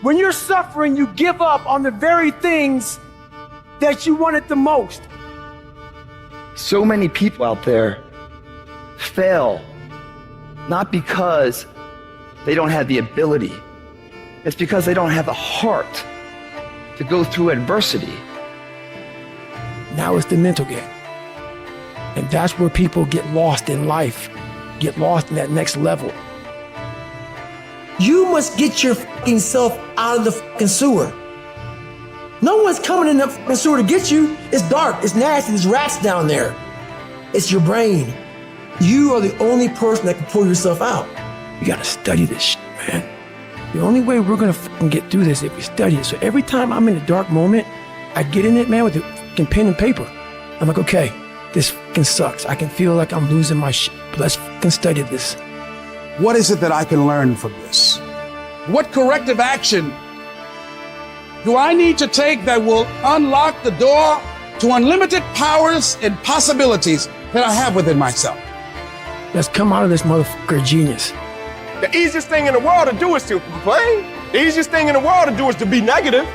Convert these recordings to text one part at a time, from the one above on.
When you're suffering, you give up on the very things that you wanted the most. So many people out there fail, not because they don't have the ability. It's because they don't have the heart to go through adversity. Now it's the mental game. And that's where people get lost in life, get lost in that next level. You must get your fucking self out of the fucking sewer. No one's coming in the fucking sewer to get you. It's dark, it's nasty, there's rats down there. It's your brain. You are the only person that can pull yourself out. You gotta study this shit, man. The only way we're gonna fucking get through this is if we study it. So every time I'm in a dark moment, I get in it, man, with a fucking pen and paper. I'm like, okay, this fucking sucks. I can feel like I'm losing my shit, but let's fucking study this. What is it that I can learn from this? What corrective action do I need to take that will unlock the door to unlimited powers and possibilities that I have within myself? Let's come out of this motherfucker genius. The easiest thing in the world to do is to complain. The easiest thing in the world to do is to be negative.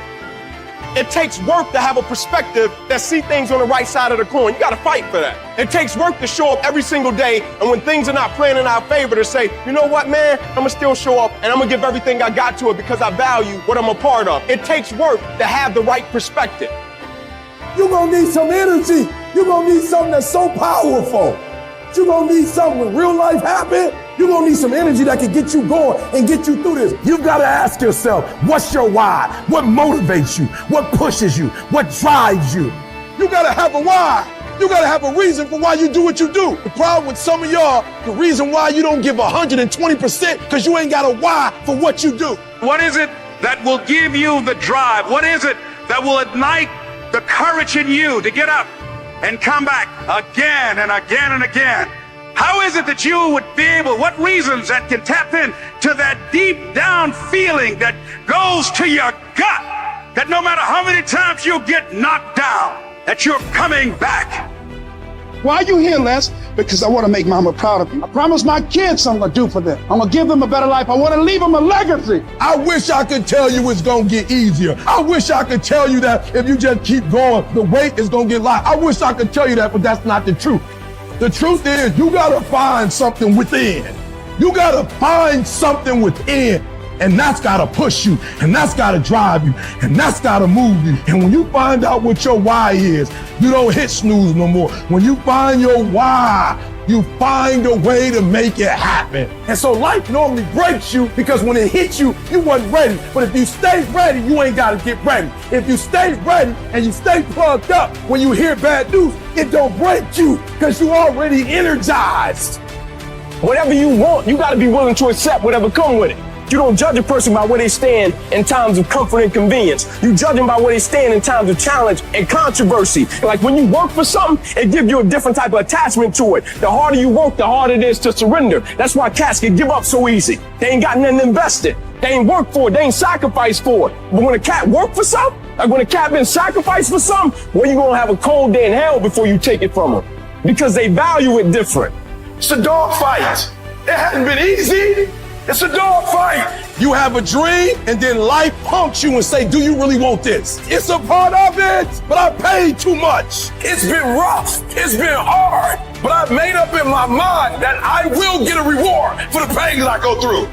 It takes work to have a perspective that see things on the right side of the coin. You gotta fight for that. It takes work to show up every single day, and when things are not playing in our favor, to say, you know what, man, I'm gonna still show up, and I'm gonna give everything I got to it because I value what I'm a part of. It takes work to have the right perspective. You're gonna need some energy. You're gonna need something that's so powerful. You're gonna need something when real life happens. You're gonna need some energy that can get you going and get you through this. You've gotta ask yourself, what's your why? What motivates you? What pushes you? What drives you? You gotta have a why. You gotta have a reason for why you do what you do. The problem with some of y'all, the reason why you don't give 120% because you ain't got a why for what you do. What is it that will give you the drive? What is it that will ignite the courage in you to get up and come back again and again and again? How is it that you would be able, what reasons that can tap in to that deep down feeling that goes to your gut, that no matter how many times you get knocked down, that you're coming back? Why are you here, Les? Because I want to make mama proud of you. I promise my kids I'm going to do for them. I'm going to give them a better life. I want to leave them a legacy. I wish I could tell you it's gonna get easier. I wish I could tell you that if you just keep going, the weight is gonna get light. I wish I could tell you that, but that's not the truth. The truth is, you gotta find something within. You gotta find something within, and that's gotta push you, and that's gotta drive you, and that's gotta move you. And when you find out what your why is, you don't hit snooze no more. When you find your why, you find a way to make it happen. And so life normally breaks you because when it hits you, you wasn't ready. But if you stay ready, you ain't gotta get ready. If you stay ready and you stay plugged up, when you hear bad news, it don't break you because you already energized. Whatever you want, you gotta be willing to accept whatever come with it. You don't judge a person by where they stand in times of comfort and convenience. You judge them by where they stand in times of challenge and controversy. Like when you work for something, it gives you a different type of attachment to it. The harder you work, the harder it is to surrender. That's why cats can give up so easy. They ain't got nothing invested. They ain't worked for it. They ain't sacrificed for it. But when a cat work for something, like when a cat been sacrificed for something, well, you gonna have a cold day in hell before you take it from them. Because they value it different. It's a dog fight. It hasn't been easy. It's a dog fight. You have a dream and then life punks you and say, do you really want this? It's a part of it, but I paid too much. It's been rough. It's been hard, but I've made up in my mind that I will get a reward for the pain that I go through.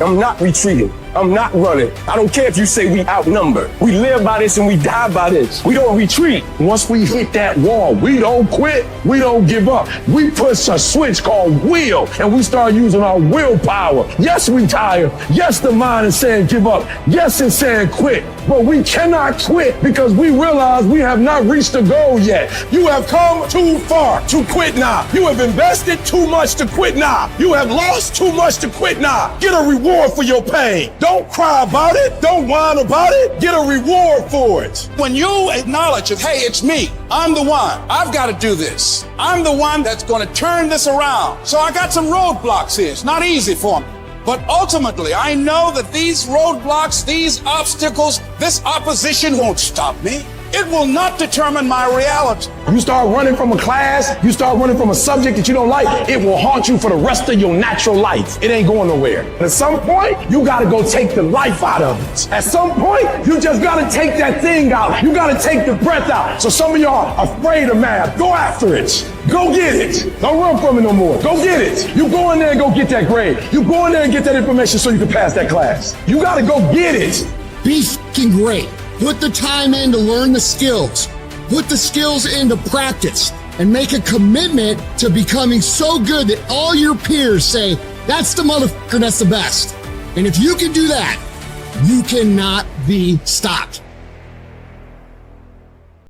I'm not retreating. I'm not running. I don't care if you say we outnumbered. We live by this and we die by this. We don't retreat. Once we hit that wall, we don't quit. We don't give up. We push a switch called will, and we start using our willpower. Yes, we tired. Yes, the mind is saying give up. Yes, it's saying quit. But we cannot quit because we realize we have not reached the goal yet. You have come too far to quit now. You have invested too much to quit now. You have lost too much to quit now. Get a reward for your pain. Don't cry about it. Don't whine about it. Get a reward for it. When you acknowledge it, hey, it's me. I'm the one. I've got to do this. I'm the one that's going to turn this around. So I got some roadblocks here. It's not easy for me. But ultimately, I know that these roadblocks, these obstacles, this opposition won't stop me. It will not determine my reality. You start running from a class, you start running from a subject that you don't like, it will haunt you for the rest of your natural life. It ain't going nowhere. At some point, you gotta go take the life out of it. At some point, you just gotta take that thing out. You gotta take the breath out. So some of y'all are afraid of math. Go after it. Go get it. Don't run from it no more. Go get it. You go in there and go get that grade. You go in there and get that information so you can pass that class. You gotta go get it. Be f***ing great. Put the time in to learn the skills. Put the skills into practice and make a commitment to becoming so good that all your peers say, that's the motherfucker that's the best. And if you can do that, you cannot be stopped.